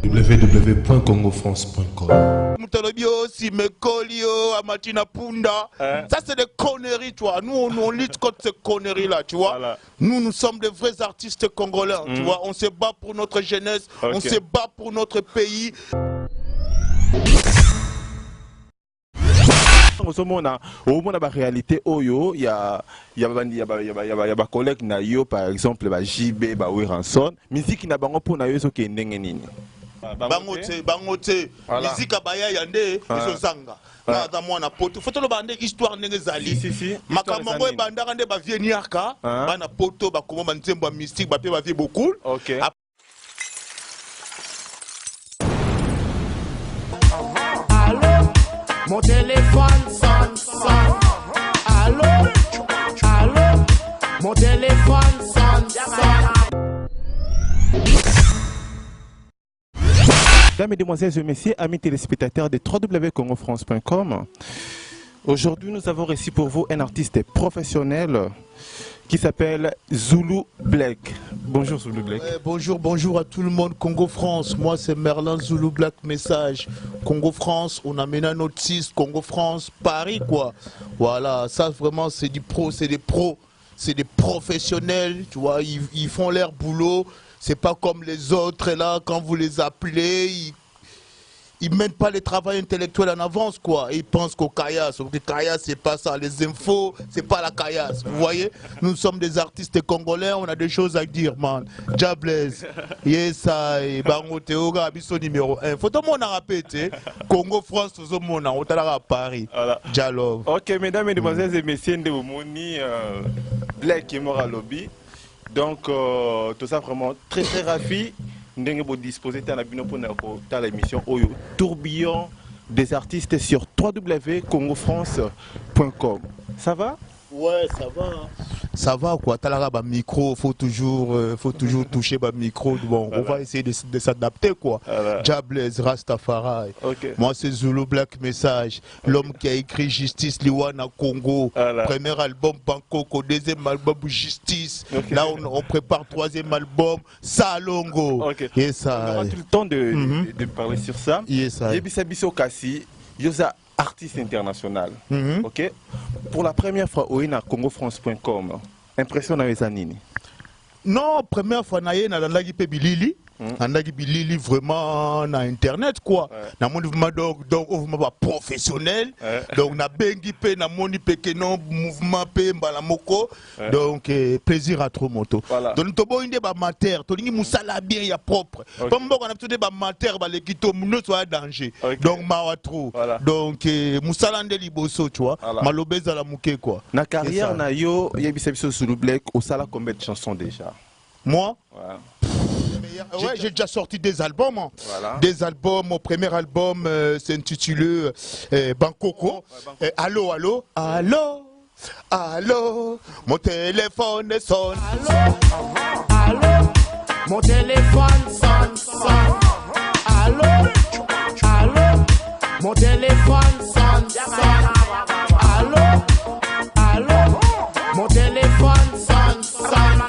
www.congofrance.com. Ça c'est des conneries, tu vois. Nous on lutte contre ces conneries là, tu vois. Voilà. Nous sommes des vrais artistes congolais, tu vois. On se bat pour notre jeunesse, on se bat pour notre pays. Au moins la réalité oyo il y a collègue na yo par exemple ba JB ba Wiranson musique na bango pour na yo so ke ndenge nini bangote musique abaya yande ezozanga na mwana poto foto lo bande histoire ndenge zali makambo e bandaka nde ba vieniaka bana poto ba komo banzembo ya mystique ba pe ba vie beaucoup. Mon téléphone sonne, sonne. Allô, allô. Mon téléphone sonne, sonne. Mesdames, Mesdemoiselles et Messieurs, amis téléspectateurs de www.congofrance.com, aujourd'hui nous avons reçu pour vous un artiste professionnel qui s'appelle Zulu Black. Bonjour Zulu Black. Bonjour à tout le monde. Congo France, moi c'est Merlin Zulu Black Message. Congo France, on a maintenant notre 6, Congo France, Paris quoi. Voilà, ça vraiment c'est du pro, c'est des pros, c'est des professionnels, tu vois, ils font leur boulot. C'est pas comme les autres là, quand vous les appelez, ils mènent pas les travail intellectuel en avance quoi. Ils pensent qu'au caillasse, le caillasse c'est pas ça, les infos c'est pas la caillasse. Vous voyez, nous sommes des artistes congolais, on a des choses à dire man. Diablesse, Yesa et Bango Théoga, Abisso numéro 1. Faut tout le monde répéter. Congo France, tout le monde, on est à Paris. Dialog. Ok, mesdames, mesdemoiselles et messieurs, de Moni, Black et Mora Lobby. Donc, tout ça vraiment très ravi. Nous avons disposé de l'émission Tourbillon des artistes sur www.congofrance.com. Ça va? Ouais, ça va. Ça va quoi, t'as là bas micro, faut toujours toucher bas micro. Bon, on va essayer de s'adapter quoi. Diablesse, Rastafari. Moi c'est Zulu Black Message, l'homme qui a écrit Justice Liwana Congo. Premier album Bangkok, deuxième album Justice. Là on prépare troisième album Salongo. Et ça. On aura tout le temps de parler sur ça. Et puis Bisso Kassi, Yosa artiste international. Ok. Pour la première fois, on a congofrance.com. Impression dans les années. Non, première fois, on a eu Bilili. On a Bilili vraiment na internet quoi. Na mouvement donc mouvement professionnel. Donc na bengi pe na moni peke non mouvement pe mbala moko. Donc plaisir à trop moto. Donc to bo inde ba mater, to lingi musala bien ya propre. Comme on a tout ba mater ba lekito no soit danger. Donc mawa trop. Donc musala nde liboso tu vois. Malobeza la muke quoi. Na carrière na yo yebisa biso Zulu Black au sala combien de chansons déjà? Moi ouais, j'ai déjà sorti des albums. Des albums. Mon premier album c'est intitulé Bangkoko. Allô, allô, allô, allô, mon téléphone sonne. Allô, allô, mon téléphone sonne, sonne. Allô, allô, mon téléphone sonne, sonne. Allô, allô, mon téléphone sonne, sonne.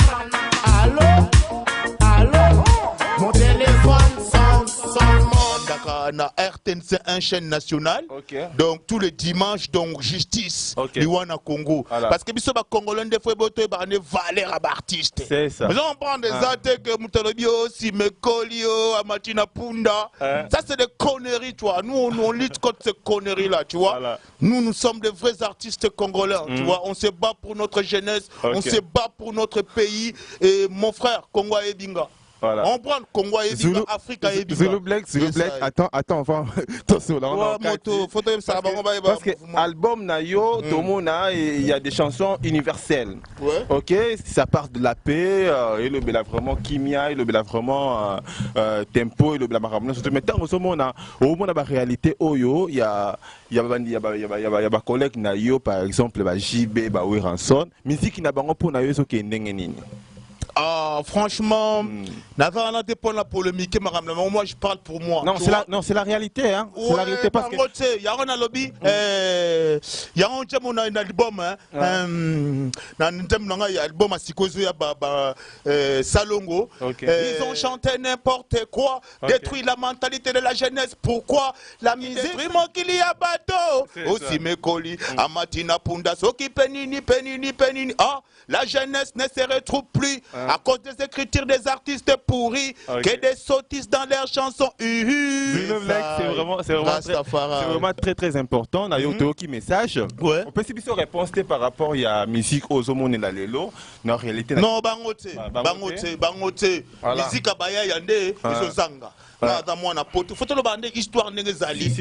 Allô, allô, mon téléphone sonne, sonne. Na RTNC 1 chaîne nationale. Donc tous les dimanches donc justice Liwana Congo. Parce que biso ba congolais des fois boto ba ne valeur à artiste. C'est ça. Mais on prend des attaques que Mutalobio, Simekolio, Amatina Punda. Ça c'est des conneries tu vois. Nous on lutte contre ces conneries là, tu vois. Nous sommes des vrais artistes congolais, tu vois. On se bat pour notre jeunesse, on se bat pour notre pays et mon frère Congo Ebinga. On prend Congo et Afrique et Zulu Black, attends, enfin, attention là. Parce que album Nayo, Tomona, il y a des chansons universelles. Ok, ça part de la paix, et le bel vraiment kimia, et le bel vraiment tempo, et le bel vraiment. Mais tant au moins la réalité oyo, il y a collègue Nayo par exemple, JB, Wiranson, musique qui n'a pas pour Nayo so qui est nini. Ah, franchement, n'avant pas la polémique, moi je parle pour moi. Non, c'est la réalité, hein. C'est la réalité parce que il y a un lobby, il y a un album, album à Sikozo Salongo. Ils ont chanté n'importe quoi, détruit la mentalité de la jeunesse. Pourquoi la musique? Détruit qu'il y a bateau. Aussi mes colis, Amatina Punda, Soki Penini, Penini, Penini. Ah, la jeunesse ne se retrouve plus à cause des écritures des artistes pourris, que des sottises dans leurs chansons. C'est vraiment très important. On a eu un message. On peut aussi répondre par rapport à la musique aux hommes et la lelo. Non, réalité. Non, bangote. Musique à Baya Yande, ils zanga. Dans mon apoto, faut le bander histoire n'engezali.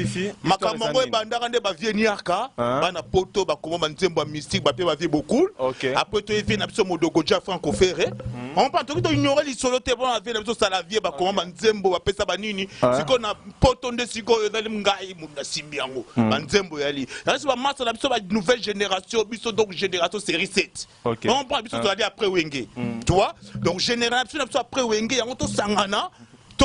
Makamongo et bandarande ba vieniaka, bana poto ba comment manzembo mystique ba pe ba vie beaucoup. Après tu viens absolument modogoja franco ferré. On pas tout ignorer les solo te bon avec la salavie ba comment manzembo ba pesa banini. Siko na poto nde siko ezali ngai munda simbiango. Manzembo yali. Là c'est ba masse la ba nouvelle génération, biso donc génération série 7. On prend biso aller après Wenge. Tu vois? Donc génération après Wenge yango to sangana.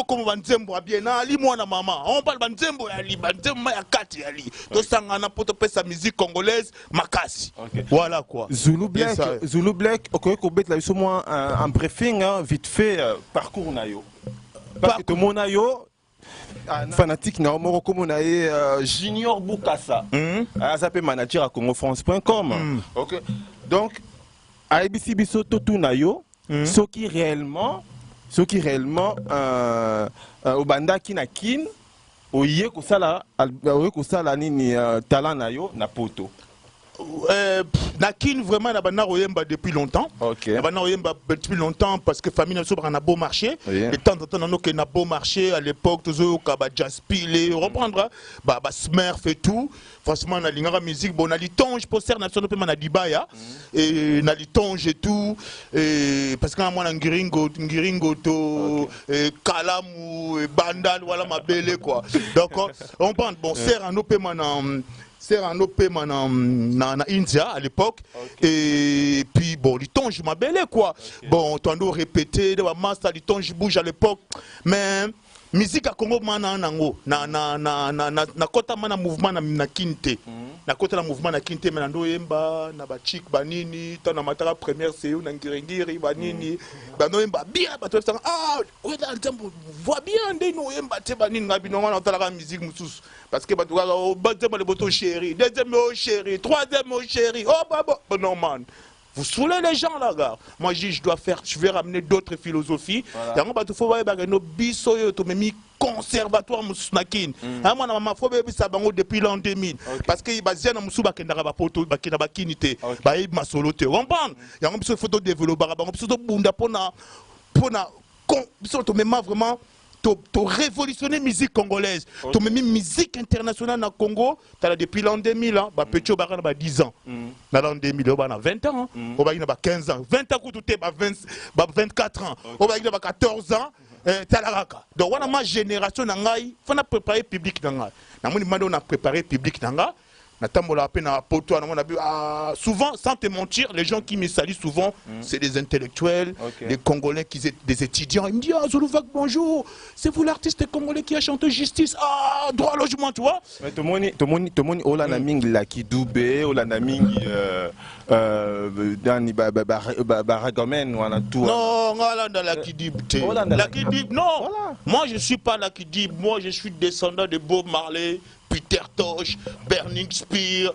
Comme banzembo bien ali mwana mama on parle banzembo ali banzembo ya kati ali to sangana poto pesa musique congolaise makasi. Voilà quoi. Zulu Black ok ko bet la biso moi en briefing vite fait parcours nayo parce que tout mon nayo fanatique na moko comme on a Junior Bukasa azape manager à congofrance.com. OK donc ABC biso tout nayo ce qui réellement au banda kinakin oye kosala nini talent nayo na poto Nakin vraiment na bana royemba depuis longtemps. Na bana royemba depuis longtemps parce que famille naso na beau marché. De temps en temps nano que na beau marché à l'époque toujours kaba jazz pile reprendre ba Smurf et tout. Franchement na lingara musique bon na litonge poster national pe na dibaya et na litonge et tout et parce que moi na ngiringo to kalamu bandal voilà ma belle quoi. Donc on prend bon serre en op c'est un OP na India à l'époque et puis bon litonge ma belle quoi. Bon tu as répété de la masse litonge bouge à l'époque mais musique à Congo nango na kota mana mouvement na kinte na kota na mouvement na kinte mais ndo yemba na ba chic banini ta na matara première c'est na ngirengiri banini bano yemba bien ba to ah ouais dans le temps voit bien ndé no yemba te banini ngabi no na tala musique mususu parce que ba to ba le boto chéri deuxième oh chéri troisième oh chéri oh baba non man. Vous saoulez les gens là, gars. Moi, je vais ramener d'autres philosophies. Il faut voir que conservatoire Mousnakin. Moi, ma foi, depuis l'an 2000. Parce que basé dans Moussouba Kendara Poto, Bakina Bakinite, Baïb Masolote. On parle. Il y a une photo développée, une photo Bunda Pona, vraiment. Tu révolutionné la musique congolaise. Tu as mis musique internationale au Congo depuis l'an 2000. Tu as 10 ans. Dans l'an 2000, tu as 20 ans. Tu as 15 ans. 20 ans, tu as 24 ans. Tu as 14 ans. Donc, on a ma génération. Il faut préparer le public. On a préparé le public. Souvent, sans te mentir, les gens qui me saluent souvent, c'est des intellectuels, des Congolais, des étudiants. Ils me disent ah, Zoulouvak, bonjour, c'est vous l'artiste congolais qui a chanté Justice, ah, droit au logement, tu vois. Tout le monde, on a mis la Kidoubé, on a mis Baragomen, on a tout. Non, on a dans la Kidib. La Kidib, non. Moi, je ne suis pas la Kidib, moi, je suis descendant de Bob Marley. Peter Tosh, Burning Spear,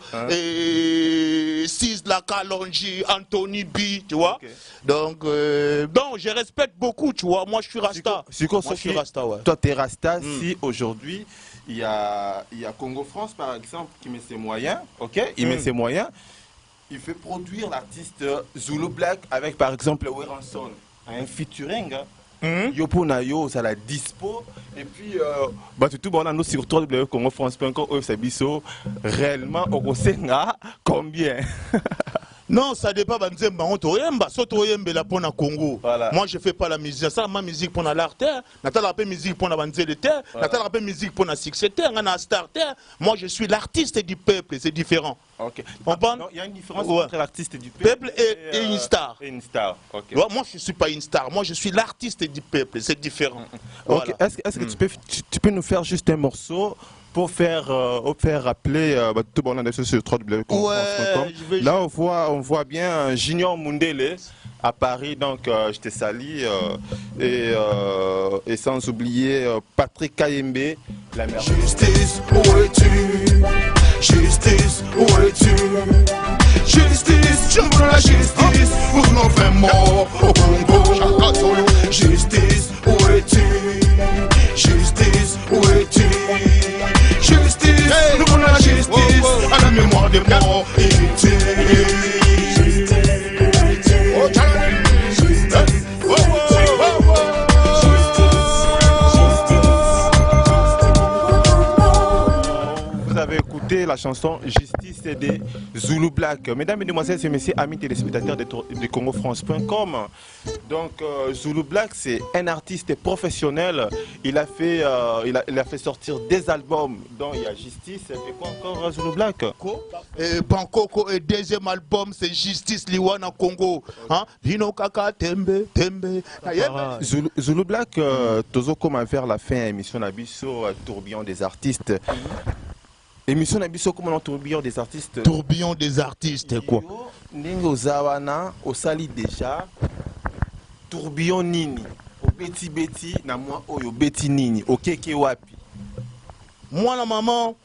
Sis Lakalonji, Anthony B, tu vois. Donc, je respecte beaucoup, tu vois. Moi, je suis Rasta. Moi, je suis Rasta, ouais. Toi, tu es Rasta. Si aujourd'hui, il y a Congo France, par exemple, qui met ses moyens, il met ses moyens, il fait produire l'artiste Zulu Black avec, par exemple, Weranson, un featuring. Yopo na yo ça la dispo et puis tout bon nous sur www.congofrance.com réellement au Senga combien Non, ça dépend de Nzemba. On toyemba, so toyemba la pour na Congo. Voilà. Moi je fais pas la musique, ça ma musique pour l'art terre, Natal rappelle musique pour la banzele terre, Natal rappelle musique pour la succès terre, na star terre. Moi je suis l'artiste du peuple, c'est différent. OK. Il y a une différence entre l'artiste du peuple et une star. Et une star. OK. Moi je suis pas une star, moi je suis l'artiste du peuple, c'est différent. OK. Voilà. Est-ce que tu peux nous faire juste un morceau pour faire rappeler tout le monde sur www.congofrance.com. Là on voit bien Junior Mundele à Paris, donc je te salue et sans oublier Patrick Kayembe, la mère. Justice, où es-tu? Justice, où es-tu? Justice, je veux la justice pour nos frères morts au Congo. Justice, où es-tu? Justice, où es-tu? Justice, nous voulons la justice à la mémoire des morts inutiles. Vous avez écouté la chanson Justice des Zulu Black. Mesdames, Mesdemoiselles et Messieurs, amis téléspectateurs de CongoFrance.com. Donc Zulu Black, c'est un artiste professionnel. Il a fait sortir des albums dont il y a Justice. Et quoi encore Zulu Black? Et Pankoko et deuxième album c'est Justice Liwana Congo. Hein? Vino Kaka Tembe Tembe. Zulu Black, toujours comme vers la fin émission Nabiso tourbillon des artistes. Émission Nabiso comme tourbillon des artistes. Tourbillon des artistes quoi? Ningo Zawana au sali déjà. Tourbillon nini au beti beti na moi oyo beti nini au keke wapi. Moi la maman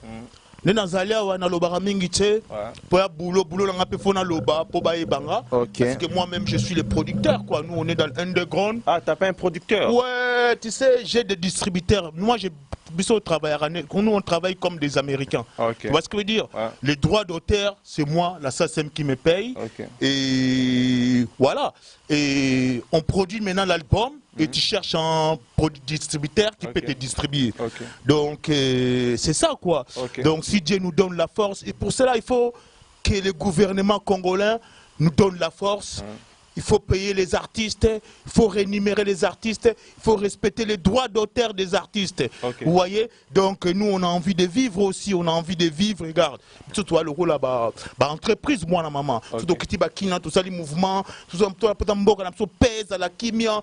ne nazalia wana lobara mingi te pour ya boulot la ngape fona loba pour ba ebanga parce que moi même je suis le producteur quoi. Nous on est dans l'underground. Ah, t'as pas un producteur? Ouais, tu sais, j'ai des distributeurs. Moi j'ai nous on travaille comme des Américains. Tu vois ce que je veux dire? Les droits d'auteur, c'est moi, la SACEM qui me paye. Et voilà. Et on produit maintenant l'album et tu cherches un distributeur qui peut te distribuer. Donc c'est ça quoi. Donc si Dieu nous donne la force, et pour cela il faut que le gouvernement congolais nous donne la force. Il faut payer les artistes, il faut rémunérer les artistes, il faut respecter les droits d'auteur des artistes. Vous voyez? Donc nous on a envie de vivre aussi, on a envie de vivre, regarde. Surtout le rôle là-bas, entreprise moi la maman. Surtout tout ça les mouvements, tout ça pèse à la kimia,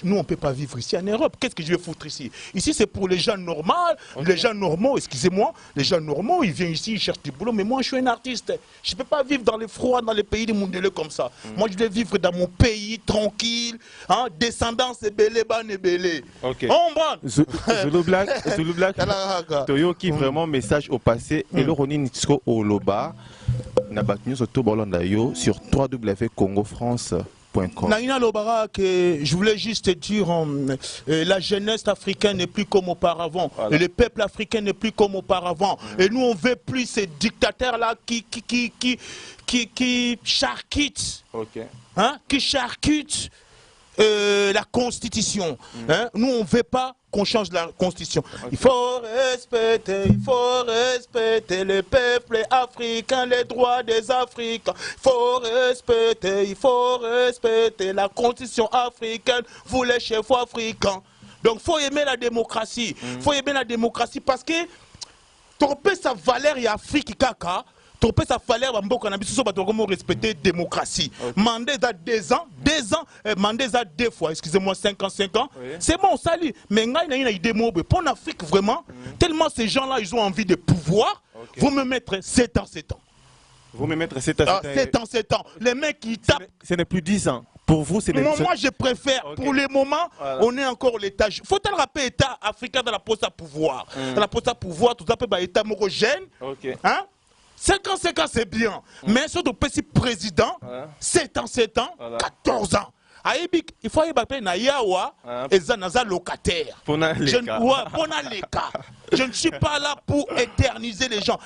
nous on peut pas vivre ici en Europe. Qu'est-ce que je vais foutre ici? Ici c'est pour les gens normaux, les gens normaux, excusez-moi, les gens normaux, ils viennent ici, ils cherchent du boulot, mais moi je suis un artiste. Je peux pas vivre dans les froids, dans les pays du monde comme ça. Moi je vivre dans mon pays tranquille, hein, descendance et belé, ban et belé. Zulu Black, Toyo qui vraiment message au passé et le Ronin Nitsko au Loba, n'a pas tenu sur www.congofrance.com. Naina Lobara, que je voulais juste te dire, la jeunesse africaine n'est plus comme auparavant, et le peuple africain n'est plus comme auparavant, et nous on veut plus ces dictateurs là qui charcutent, hein, qui charcutent la constitution. Hein. Nous on veut pas qu'on change la constitution. Il faut respecter les peuples africains, les droits des Africains. Il faut respecter la constitution africaine, vous les chefs africains. Donc faut aimer la démocratie. Faut aimer la démocratie parce que ton peu sa valeur et Afrique kaka. Tu peux falloir respecter la démocratie. Mandé à 2 ans, mandé à 2 fois, excusez-moi, 5 ans. C'est bon, salut. Mais il y a une idée pour l'Afrique, vraiment, tellement ces gens-là, ils ont envie de pouvoir, vous me mettre 7 ans. Vous me mettre 7 ans. 7 ans. Les mecs qui tapent. Ce n'est plus 10 ans. Pour vous, c'est moi, je préfère. Pour le moment, on est encore l'État. Faut-il rappeler l'État africain dans la poste à pouvoir? Dans la poste à pouvoir, tout ça peut être État morogène. Hein? 5 ans, c'est bien. Mais surtout, petit président, 7 ans, 14 ans. Il faut y aller na yawa et zanaza locataire. Je ne suis pas là pour éterniser les gens.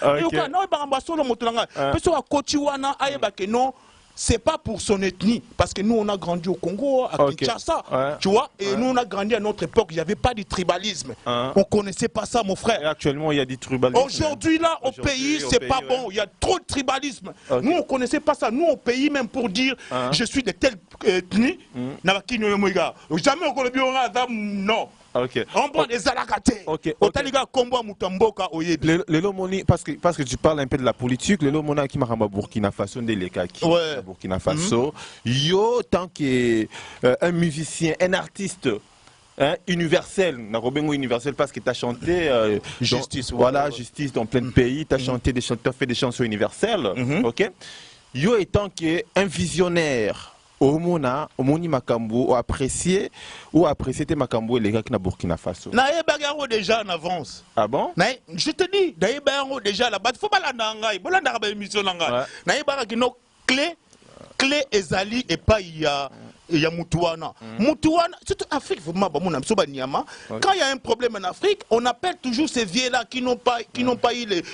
c'est pas pour son ethnie, parce que nous on a grandi au Congo, à Kinshasa, tu vois, et nous on a grandi à notre époque, il n'y avait pas de tribalisme, on connaissait pas ça mon frère. Et actuellement il y a du tribalisme. Aujourd'hui là, au pays c'est pas bon, il y a trop de tribalisme. Nous on connaissait pas ça, nous au pays même pour dire je suis de telle ethnie, jamais on connaît bien, non. Okay. On prend des alakatés. Parce que tu parles un peu de la politique, le Lomona qui m'a Burkina Faso, Burkina Faso, yo tant qu'un musicien, un artiste. Universel, universel parce que tu as chanté justice, voilà, justice dans plein de pays, tu as chanté des chanteurs, fait des chansons universelles, ok. Yo étant qu'un visionnaire. Omoni Makambo ou apprécié tes Makambo et les gars qui na Burkina Faso. Naïe Bagaro déjà en avance. Ah bon? Je te dis, Naïe Bagaro déjà là-bas. Il faut pas l'andangaï. Bon l'andangaï émission l'andangaï. Naïe Bagaro clé ezali et pas il y a Moutouana. Moutouana, surtout Afrique, quand il y a un problème en Afrique, on appelle toujours ces vieux-là qui n'ont pas eu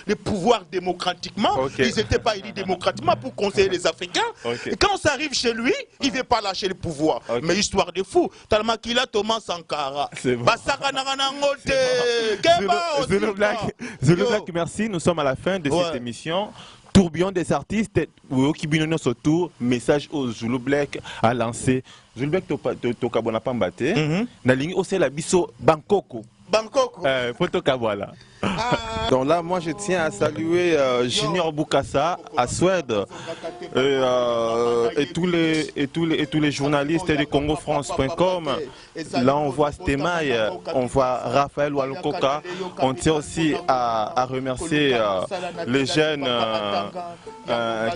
le pouvoir démocratiquement. Ils n'étaient pas élus démocratiquement pour conseiller les Africains. Et quand ça arrive chez lui, il ne veut pas lâcher le pouvoir. Mais histoire de fou, tellement qu'il a Thomas Sankara. C'est bon. Zulu Black, merci. Nous sommes à la fin de cette émission. Tourbillon des artistes, qui binonnent autour, message au Zulu Black à lancer. Zulu Black, tu as pambaté. Na ligne aussi la biso Bangkok. Photo Kabwala. Donc là, moi je tiens à saluer Junior Bukasa à Suède et tous les journalistes de CongoFrance.com. Là, on voit Stemaï, on voit Raphaël Walukoka. On tient aussi à remercier les jeunes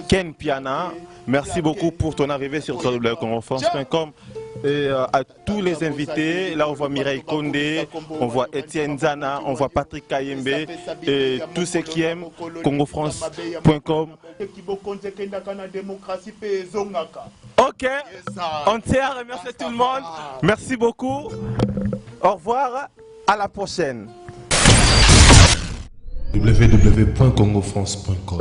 Ken Piana. Merci beaucoup pour ton arrivée sur CongoFrance.com. Et à tous les invités, là on voit Mireille Condé, on voit Étienne Zana, on voit Patrick Kayembe et tous ceux qui aiment CongoFrance.com. Ok, on tient à remercier tout le monde. Merci beaucoup. Au revoir, à la prochaine. www.congofrance.com